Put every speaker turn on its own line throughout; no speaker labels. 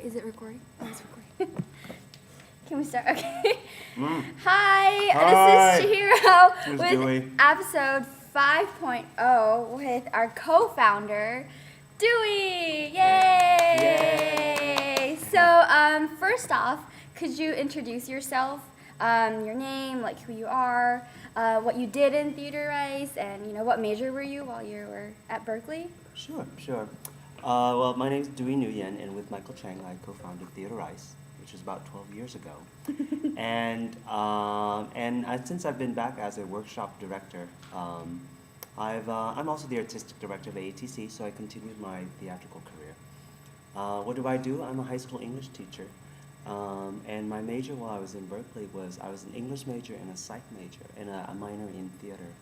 is it recording? Oh, it's recording. Can we start? Okay. Hi, this is Chihiro with Apisode 5.0 with our co-founder, Dewey. Yay! So, first off, could you introduce yourself, your name, like who you are, what you did in Theater Rice, and what major were you while you were at Berkeley?
Sure. Well, my name is Dewey Nguyen, and with Michael Chang, I co-founded Theater Rice, which was about 12 years ago. and since I've been back as a workshop director, I'm also the artistic director of AATC, so I continued my theatrical career. What do? I'm a high school English teacher, and my major while I was in Berkeley was I was an English major and a psych major and a minor in theater.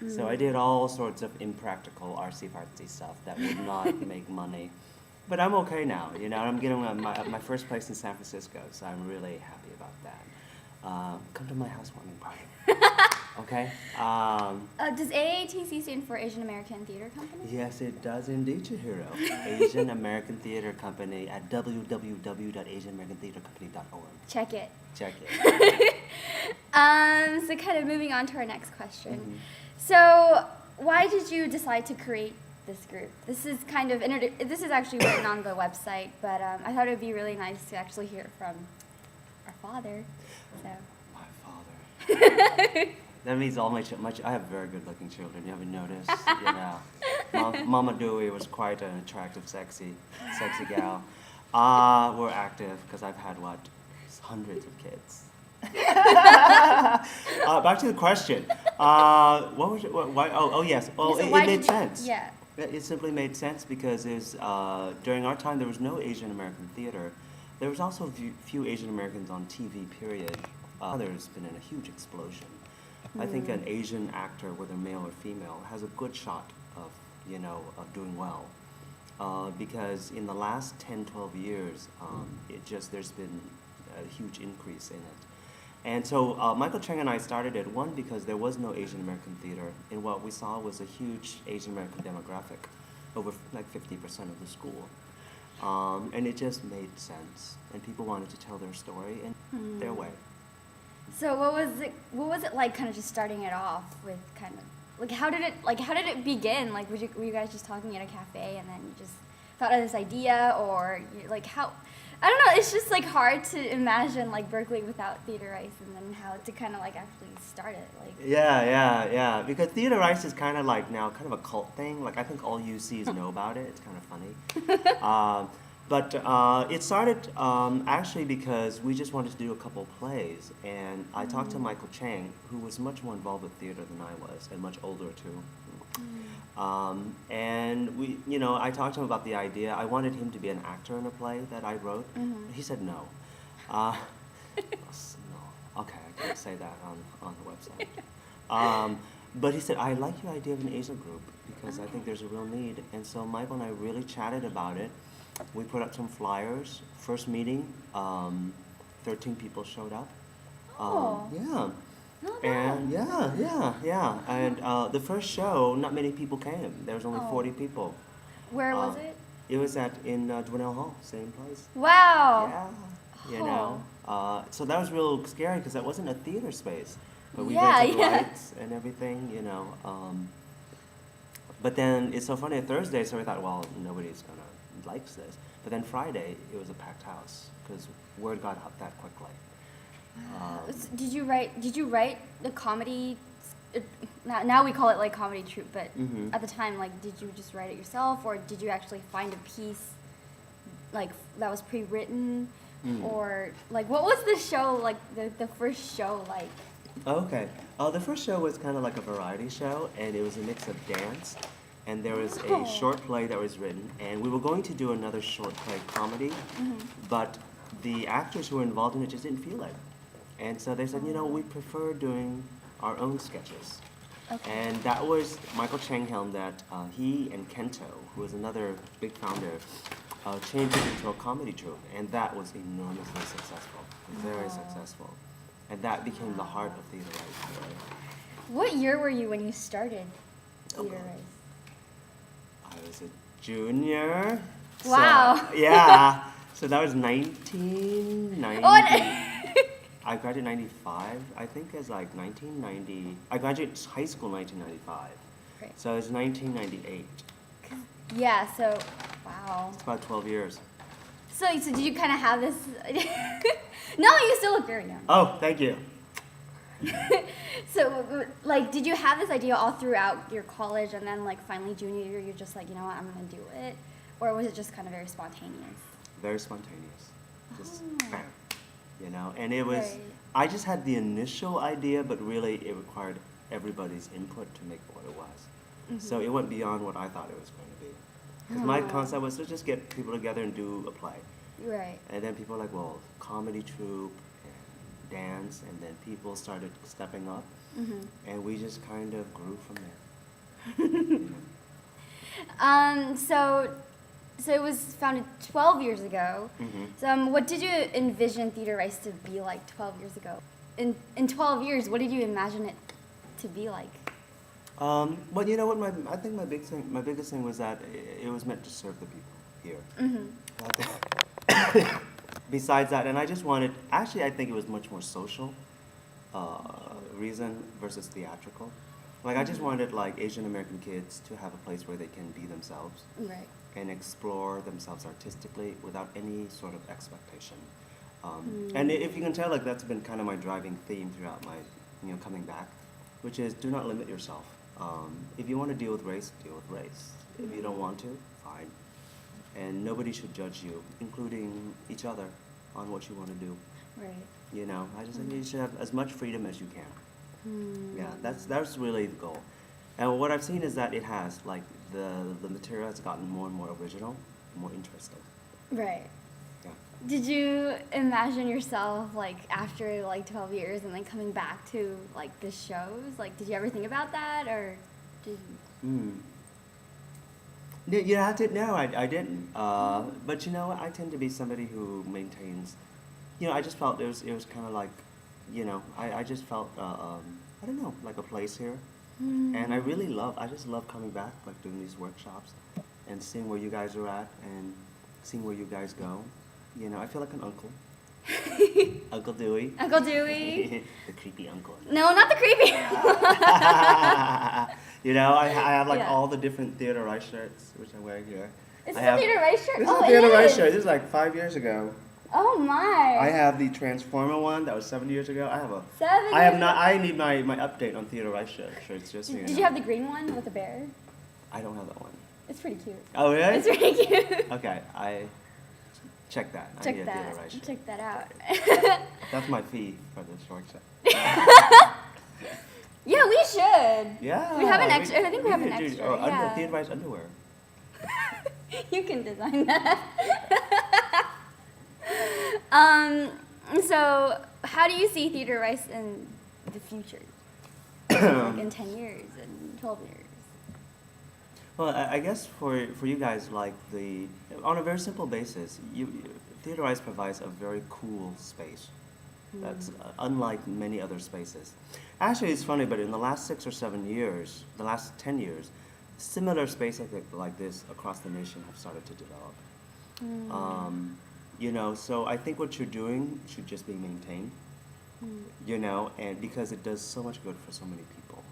So I did all sorts of impractical artsy-fartsy stuff that would not make money. But I'm okay now, I'm getting my first place in San Francisco, so I'm really happy about that. Come to my housewarming party, okay?
Does AATC stand for Asian American Theater Company?
Yes, it does indeed, Chihiro. Asian American Theater Company at www.asianamericantheatercompany.org.
Check it.
Check it.
So kind of moving on to our next question. So why did you decide to create this group? This is this is actually written on the website, but I thought it would be really nice to actually hear from our father. So.
My father. That means all I have very good-looking children. You haven't noticed, Mama Dewey was quite an attractive, sexy gal. We're active because I've had hundreds of kids. Back to the question. What was it? Why? Oh, yes. Well,
so
it made sense.
Yeah.
It simply made sense because during our time there was no Asian American theater. There was also few Asian Americans on TV. Period. There's been a huge explosion. I think an Asian actor, whether male or female, has a good shot of doing well. Because in the last 10, 12 years, there's been a huge increase in it. And so Michael Chang and I started it, one, because there was no Asian American theater, and what we saw was a huge Asian American demographic, over like 50% of the school. And it just made sense, and people wanted to tell their story in their way.
So what was it like kind of just starting it off with kind of, how did it begin? Like, were you guys just talking at a cafe and then you just thought of this idea, or how? I don't know, it's just hard to imagine Berkeley without Theater Rice, and then how to kind of actually start it.
Yeah, because Theater Rice is kind of now kind of a cult thing. I think all UCs know about it. It's kind of funny. But it started actually because we just wanted to do a couple plays, and I talked to Michael Chang, who was much more involved with theater than I was, and much older too. And I talked to him about the idea. I wanted him to be an actor in a play that I wrote. He said no. No. Okay, I can't say that on the website. But he said, I like your idea of an Asian group because I think there's a real need. And so Michael and I really chatted about it. We put up some flyers. First meeting, 13 people showed up. Yeah. And yeah. And the first show, not many people came. There was only 40 people.
Where was it?
It was in Dwinell Hall, same place.
Wow.
Yeah. So that was real scary because that wasn't a theater space. But we rented lights and everything, But then it's so funny, Thursday, so we thought, well, nobody's gonna like this. But then Friday, it was a packed house because word got out that quickly.
Did you write the comedy? Now we call it comedy troupe, but at the time, did you just write it yourself, or did you actually find a piece that was pre-written, or what was the show the first show like?
Okay, the first show was kind of like a variety show, and it was a mix of dance, and there was a short play that was written, and we were going to do another short play comedy, but the actors who were involved in it just didn't feel it. And so they said, we prefer doing our own sketches. Okay. And that was Michael Chang helmed that. He and Kento, who was another big founder, changed it into a comedy troupe. And that was enormously successful, very successful. And that became the heart of Theater Rice.
What year were you when you started Theater Rice?
I was a junior.
Wow.
So, yeah. So that was 1990.
Oh, and
I graduated 95. I think it's like 1990. I graduated high school 1995.
Great.
So it's 1998.
Yeah, so, wow.
It's about 12 years.
So did you kind of have this? No, you still look very young.
Oh, thank you.
So, like, did you have this idea all throughout your college, and then, like, finally junior year, you're just like, you know what, I'm gonna do it, or was it just kind of very spontaneous?
Very spontaneous. Just
Oh.
bam. You know, and it was.
Right.
I just had the initial idea, but really it required everybody's input to make it what it was. So it went beyond what I thought it was going to be. Because my
Oh.
concept was to just get people together and do a play.
Right.
And then people were like, well, comedy troupe and dance, and then people started stepping up, and we just kind of grew from there. You know?
So it was founded 12 years ago.
Mhm.
So what did you envision Theater Rice to be like 12 years ago? In 12 years, what did you imagine it to be like?
But you know what? I think my biggest thing was that it was meant to serve the people here. Besides that, and I just wanted. Actually, I think it was much more social reason versus theatrical. Like I just wanted like Asian American kids to have a place where they can be themselves
Right.
and explore themselves artistically without any sort of expectation. And if you can tell, like that's been kind of my driving theme throughout my, coming back, which is do not limit yourself. If you want to deal with race, deal with race. If you don't want to, fine. And nobody should judge you, including each other, on what you want to do.
Right.
You know, I just think you should have as much freedom as you can. Yeah, that's really the goal. And what I've seen is that it has, like, the material has gotten more and more original, more interesting.
Right.
Yeah.
Did you imagine yourself like after like 12 years and then coming back to like the shows? Like, did you ever think about that, or did you?
Yeah, no, I didn't. But you know what? I tend to be somebody who maintains. I just felt it was kind of like, I just felt I don't know, like a place here, and I just love coming back, like doing these workshops, and seeing where you guys are at, and seeing where you guys go. I feel like an uncle. Uncle Dewey.
Uncle Dewey?
The creepy uncle.
No, not the creepy.
I have like
Yeah.
all the different Theater Rice shirts, which I'm wearing here.
Is
I
this a
have-
Theater Rice shirt?
This
Oh,
is a
it
Theater Rice
is.
shirt. This is like 5 years ago.
Oh my.
I have the Transformer one that was 7 years ago. I have a.
7
I have
years
not. I need my update on Theater Rice shirts. Just so
Did
know.
you have the green one with the bear?
I don't have that one.
It's pretty cute.
Oh really?
It's pretty cute.
Okay, I check that. I need
Check
a Theater Rice
that.
shirt.
Check that out.
That's my fee for this workshop.
Yeah, we should.
Yeah.
We have an extra. I think we have an
need to do-
extra.
Oh,
Yeah.
Theater Rice underwear.
You can design that. So how do you see Theater Rice in the future? Like in 10 years and 12 years?
Well, I guess for you guys, like on a very simple basis, Theater Rice provides a very cool space that's unlike many other spaces. Actually, it's funny, but in the last 6 or 7 years, the last 10 years, similar spaces like this across the nation have started to develop. So I think what you're doing should just be maintained, and because it does so much good for so many people.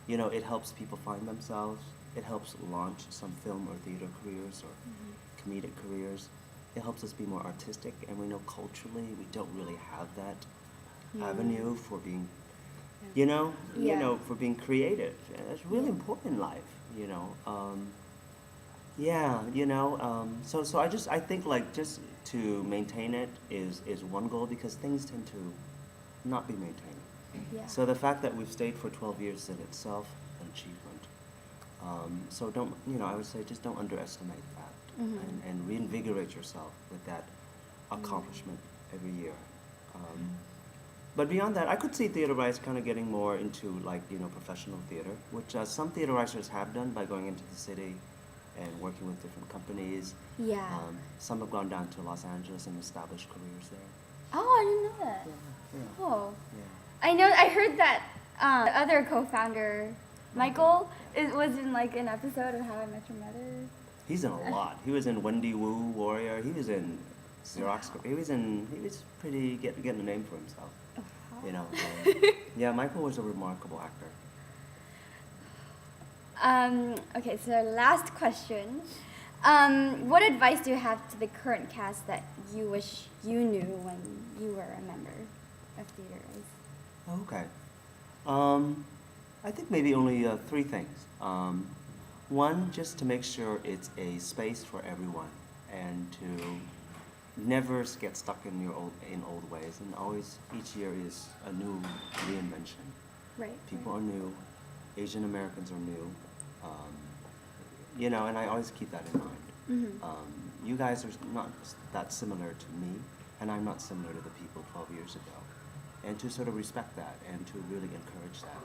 It helps people find themselves. It helps launch some film or theater careers or comedic careers. It helps us be more artistic, and we know culturally we don't really have that avenue for being, for being creative. And that's really important in life, So I think like just to maintain it is one goal, because things tend to not be maintained.
Yeah.
So the fact that we've stayed for 12 years is in itself an achievement. So don't, I would say just don't underestimate that, and reinvigorate yourself with that accomplishment every year. But beyond that, I could see Theater Rice kind of getting more into like, professional theater, which some Theater Ricers have done by going into the city and working with different companies.
Yeah.
Some have gone down to Los Angeles and established careers there.
Oh, I didn't know that.
Yeah.
Oh.
Yeah.
I heard that the other co-founder, Michael, was in like an episode of How I Met Your Mother.
He's in a lot. He was in Wendy Wu Warrior. He was in Xerox.
Wow.
He was pretty getting a name for himself.
Wow.
You know. Yeah, Michael was a remarkable actor.
Okay, so last question. What advice do you have to the current cast that you wish you knew when you were a member of Theater Race?
Okay. I think maybe only 3 things. One, just to make sure it's a space for everyone, and to never get stuck in old ways, and always each year is a new reinvention.
Right.
People are new, Asian Americans are new, you know, and I always keep that in mind.
Mm-hmm.
You guys are not that similar to me, and I'm not similar to the people 12 years ago. And to sort of respect that and to really encourage that.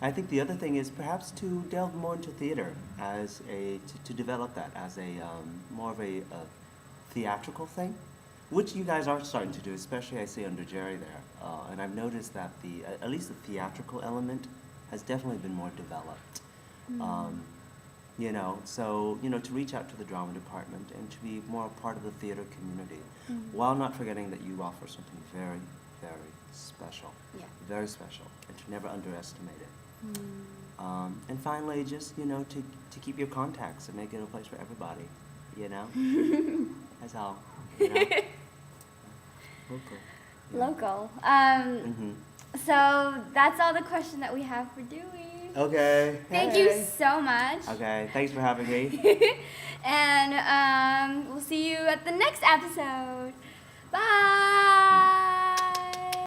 I think the other thing is perhaps to delve more into theater as to develop that as a more of a theatrical thing, which you guys are starting to do, especially I see under Jerry there. And I've noticed that at least the theatrical element has definitely been more developed. You know, so, you know, to reach out to the drama department and to be more a part of the theater community, while not forgetting that you offer something very, very special.
Yeah.
Very special, and to never underestimate it. And finally, just, you know, to keep your contacts and make it a place for everybody, you know? That's all, you know? Local. Yeah.
Local.
Mm-hmm.
So that's all the question that we have for Dewey.
Okay.
Thank you so much.
Okay, thanks for having me.
And we'll see you at the next episode. Bye.